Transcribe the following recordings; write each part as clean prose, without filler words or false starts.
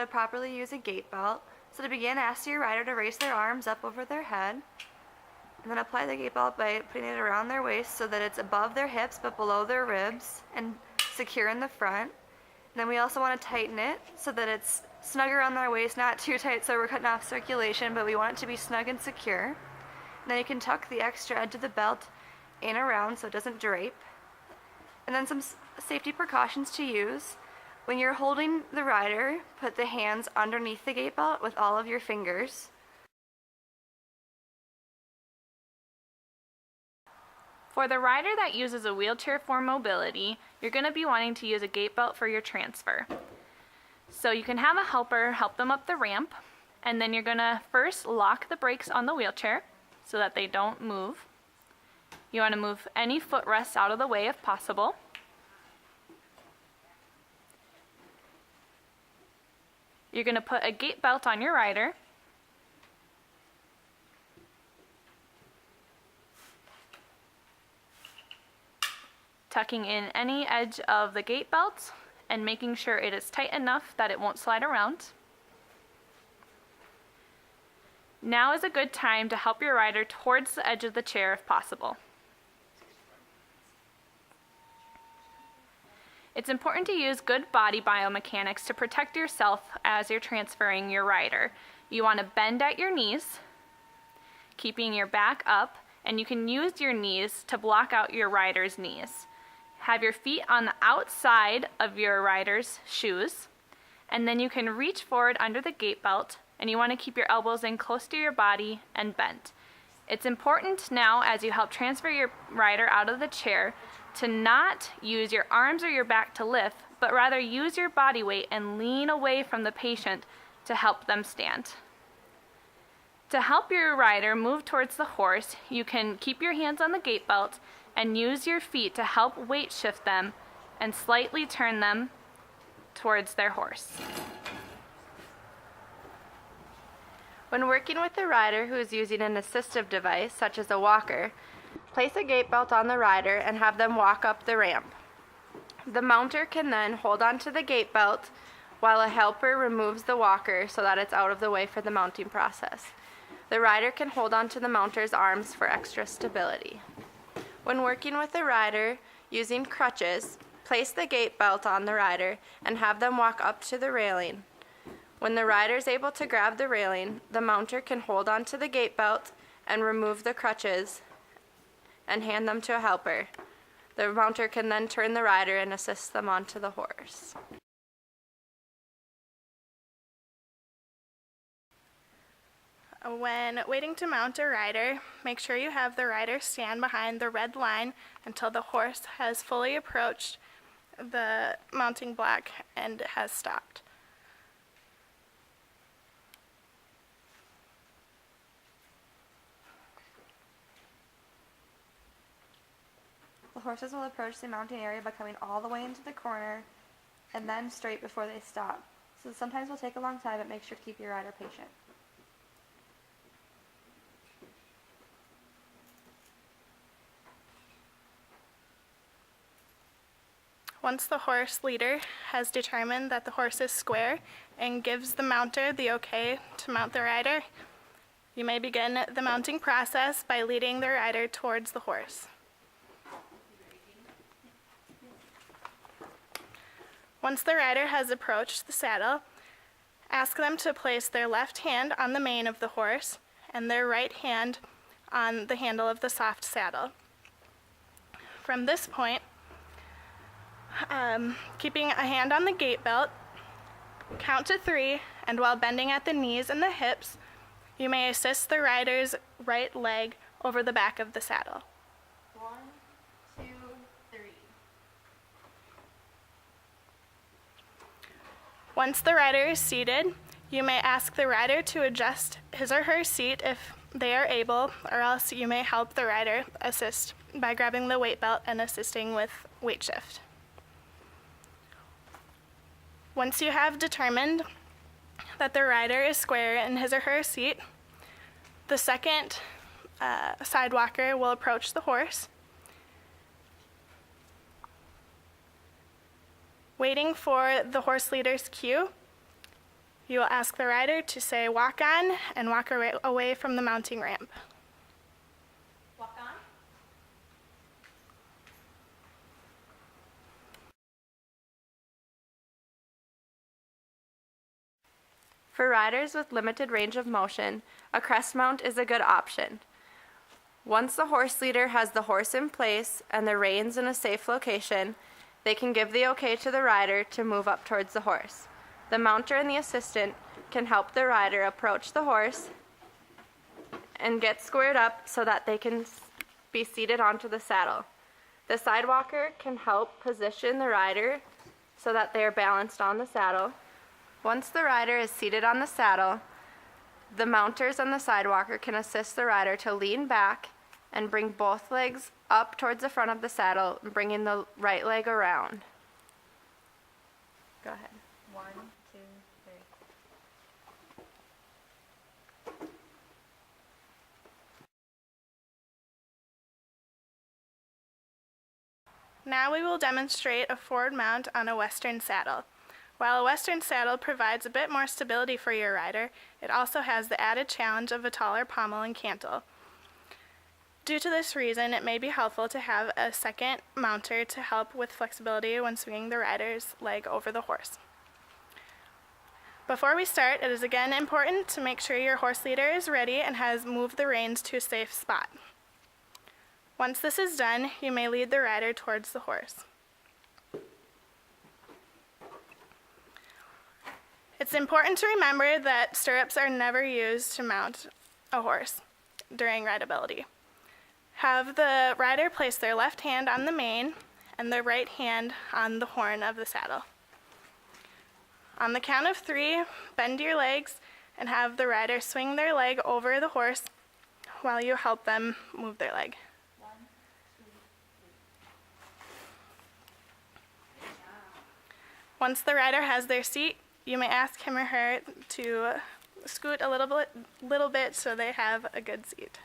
to properly use a gait belt. So to begin, ask your rider to raise their arms up over their head, and then apply the gait belt by putting it around their waist so that it's above their hips but below their ribs and secure in the front. And then we also want to tighten it so that it's snug around their waist, not too tight so we're cutting off circulation, but we want it to be snug and secure. And then you can tuck the extra edge of the belt in around so it doesn't drape. And then some safety precautions to use. When you're holding the rider, put the hands underneath the gait belt with all of your fingers. For the rider that uses a wheelchair for mobility, you're going to be wanting to use a gait belt for your transfer. So you can have a helper help them up the ramp, and then you're going to first lock the brakes on the wheelchair so that they don't move. You want to move any footrests out of the way if possible. You're going to put a gait belt on your rider. Tucking in any edge of the gait belt and making sure it is tight enough that it won't slide around. Now is a good time to help your rider towards the edge of the chair if possible. It's important to use good body biomechanics to protect yourself as you're transferring your rider. You want to bend at your knees, keeping your back up, and you can use your knees to block out your rider's knees. Have your feet on the outside of your rider's shoes, and then you can reach forward under the gait belt, and you want to keep your elbows in close to your body and bent. It's important now, as you help transfer your rider out of the chair, to not use your arms or your back to lift, but rather use your body weight and lean away from the patient to help them stand. To help your rider move towards the horse, you can keep your hands on the gait belt and use your feet to help weight shift them and slightly turn them towards their horse. When working with the rider who is using an assistive device, such as a walker, place a gait belt on the rider and have them walk up the ramp. The mounter can then hold onto the gait belt while a helper removes the walker so that it's out of the way for the mounting process. The rider can hold onto the mounter's arms for extra stability. When working with the rider using crutches, place the gait belt on the rider and have them walk up to the railing. When the rider is able to grab the railing, the mounter can hold onto the gait belt and remove the crutches and hand them to a helper. The mounter can then turn the rider and assist them onto the horse. When waiting to mount a rider, make sure you have the rider stand behind the red line until the horse has fully approached the mounting block and has stopped. The horses will approach the mounting area by coming all the way into the corner and then straight before they stop. So sometimes will take a long time, but make sure to keep your rider patient. Once the horse leader has determined that the horse is square and gives the mounter the okay to mount the rider, you may begin the mounting process by leading the rider towards the horse. Once the rider has approached the saddle, ask them to place their left hand on the mane of the horse and their right hand on the handle of the soft saddle. From this point, keeping a hand on the gait belt, count to 3, and while bending at the knees and the hips, you may assist the rider's right leg over the back of the saddle. 1, 2, 3. Once the rider is seated, you may ask the rider to adjust his or her seat if they are able, or else you may help the rider assist by grabbing the weight belt and assisting with weight shift. Once you have determined that the rider is square in his or her seat, the second sidewalker will approach the horse. Waiting for the horse leader's cue, You will ask the rider to say walk on and walk away from the mounting ramp. Walk on. For riders with limited range of motion, a crest mount is a good option. Once the horse leader has the horse in place and the reins in a safe location, they can give the okay to the rider to move up towards the horse. The mounter and the assistant can help the rider approach the horse and get squared up so that they can be seated onto the saddle. The sidewalker can help position the rider so that they are balanced on the saddle. Once the rider is seated on the saddle, the mounters and the sidewalker can assist the rider to lean back and bring both legs up towards the front of the saddle, bringing the right leg around. Go ahead. 1, 2, 3. Now we will demonstrate a forward mount on a Western saddle. While a Western saddle provides a bit more stability for your rider, it also has the added challenge of a taller pommel and cantle. Due to this reason, it may be helpful to have a second mounter to help with flexibility when swinging the rider's leg over the horse. Before we start, it is again important to make sure your horse leader is ready and has moved the reins to a safe spot. Once this is done, you may lead the rider towards the horse. It's important to remember that stirrups are never used to mount a horse during rideability. Have the rider place their left hand on the mane and their right hand on the horn of the saddle. On the count of 3, bend your legs and have the rider swing their leg over the horse while you help them move their leg. 1, 2, 3. Once the rider has their seat, you may ask him or her to scoot a little bit so they have a good seat.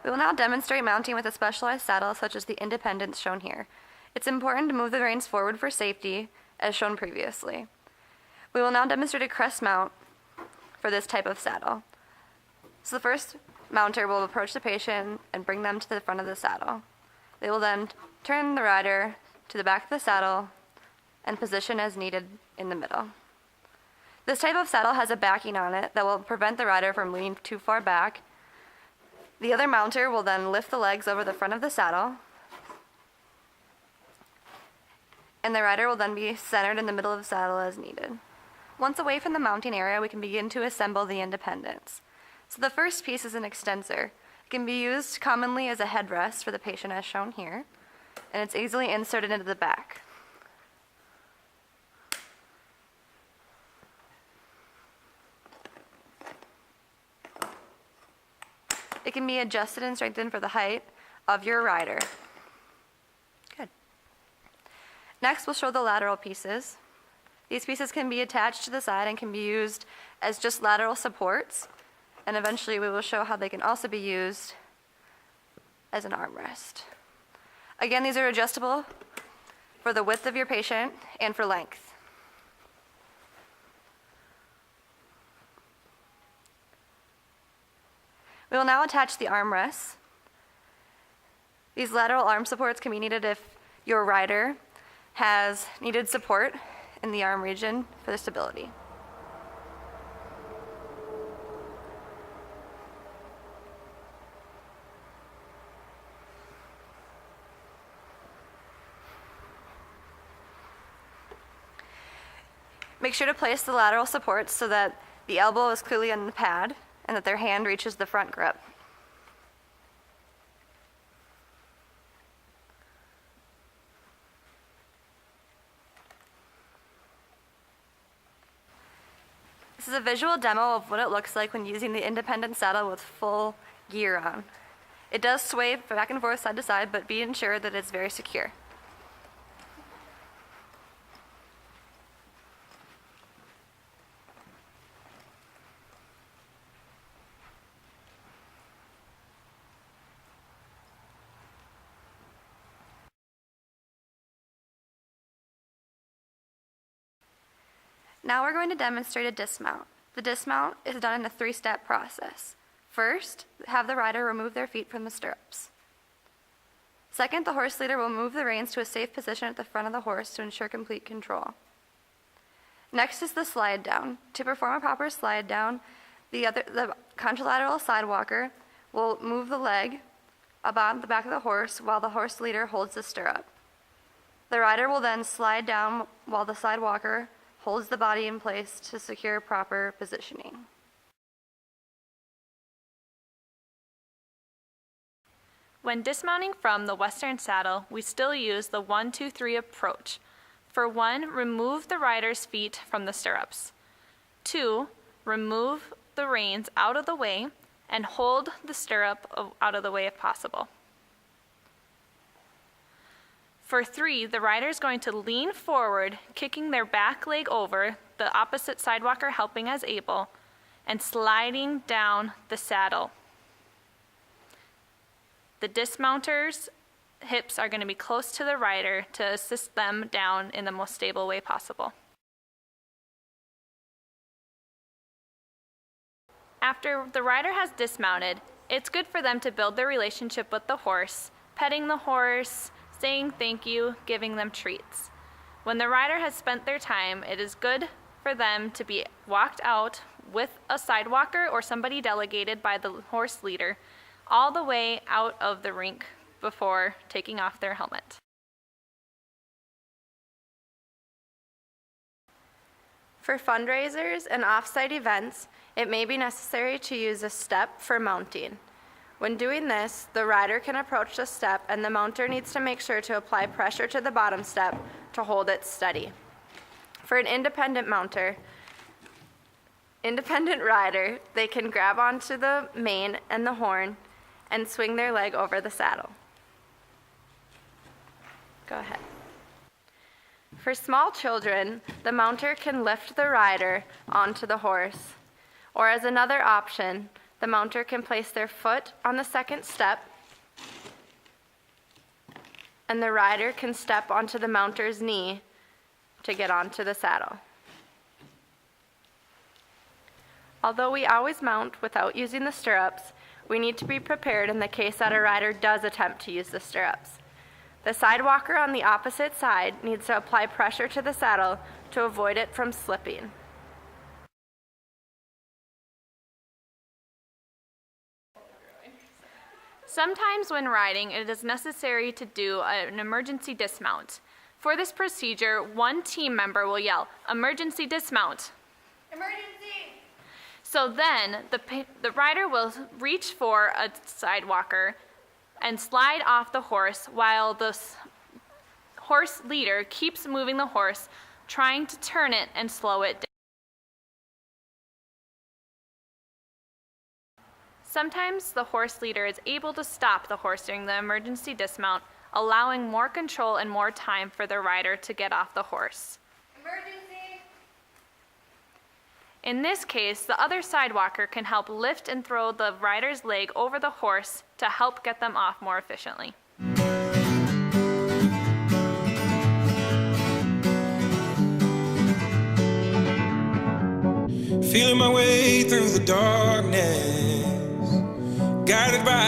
We will now demonstrate mounting with a specialized saddle such as the Independence shown here. It's important to move the reins forward for safety, as shown previously. We will now demonstrate a crest mount for this type of saddle. So the first mounter will approach the patient and bring them to the front of the saddle. They will then turn the rider to the back of the saddle and position as needed in the middle. This type of saddle has a backing on it that will prevent the rider from leaning too far back. The other mounter will then lift the legs over the front of the saddle, and the rider will then be centered in the middle of the saddle as needed. Once away from the mounting area, we can begin to assemble the Independence. So the first piece is an extensor. It can be used commonly as a headrest for the patient as shown here, and it's easily inserted into the back. It can be adjusted and strengthened for the height of your rider. Good. Next, we'll show the lateral pieces. These pieces can be attached to the side and can be used as just lateral supports, and eventually we will show how they can also be used as an armrest. Again, these are adjustable for the width of your patient and for length. We will now attach the armrests. These lateral arm supports can be needed if your rider has needed support in the arm region for the stability. Make sure to place the lateral supports so that the elbow is clearly on the pad and that their hand reaches the front grip. This is a visual demo of what it looks like when using the Independent saddle with full gear on. It does sway back and forth side to side, but be ensured that it's very secure. Now we're going to demonstrate a dismount. The dismount is done in a 3-step process. First, have the rider remove their feet from the stirrups. Second, the horse leader will move the reins to a safe position at the front of the horse to ensure complete control. Next is the slide down. To perform a proper slide down, the contralateral side walker will move the leg about the back of the horse while the horse leader holds the stirrup. The rider will then slide down while the side walker holds the body in place to secure proper positioning. When dismounting from the Western saddle, we still use the 1-2-3 approach. For 1, remove the rider's feet from the stirrups. 2, remove the reins out of the way and hold the stirrup out of the way if possible. For 3, the rider is going to lean forward, kicking their back leg over, the opposite side walker helping as able, and sliding down the saddle. The dismounter's hips are going to be close to the rider to assist them down in the most stable way possible. After the rider has dismounted, it's good for them to build their relationship with the horse, petting the horse, saying thank you, giving them treats. When the rider has spent their time, it is good for them to be walked out with a side walker or somebody delegated by the horse leader all the way out of the rink before taking off their helmet. For fundraisers and off-site events, it may be necessary to use a step for mounting. When doing this, the rider can approach the step and the mounter needs to make sure to apply pressure to the bottom step to hold it steady. For an independent rider, they can grab onto the mane and the horn and swing their leg over the saddle. Go ahead. For small children, the mounter can lift the rider onto the horse, or as another option, the mounter can place their foot on the second step, and the rider can step onto the mounter's knee to get onto the saddle. Although we always mount without using the stirrups, we need to be prepared in the case that a rider does attempt to use the stirrups. The side walker on the opposite side needs to apply pressure to the saddle to avoid it from slipping. Sometimes when riding, it is necessary to do an emergency dismount. For this procedure, one team member will yell, "Emergency dismount." Emergency! So then, the rider will reach for a side walker and slide off the horse while the horse leader keeps moving the horse, trying to turn it and slow it down. Sometimes the horse leader is able to stop the horse during the emergency dismount, allowing more control and more time for the rider to get off the horse. Emergency! In this case, the other side walker can help lift and throw the rider's leg over the horse to help get them off more efficiently. Feeling my way through the darkness, guided by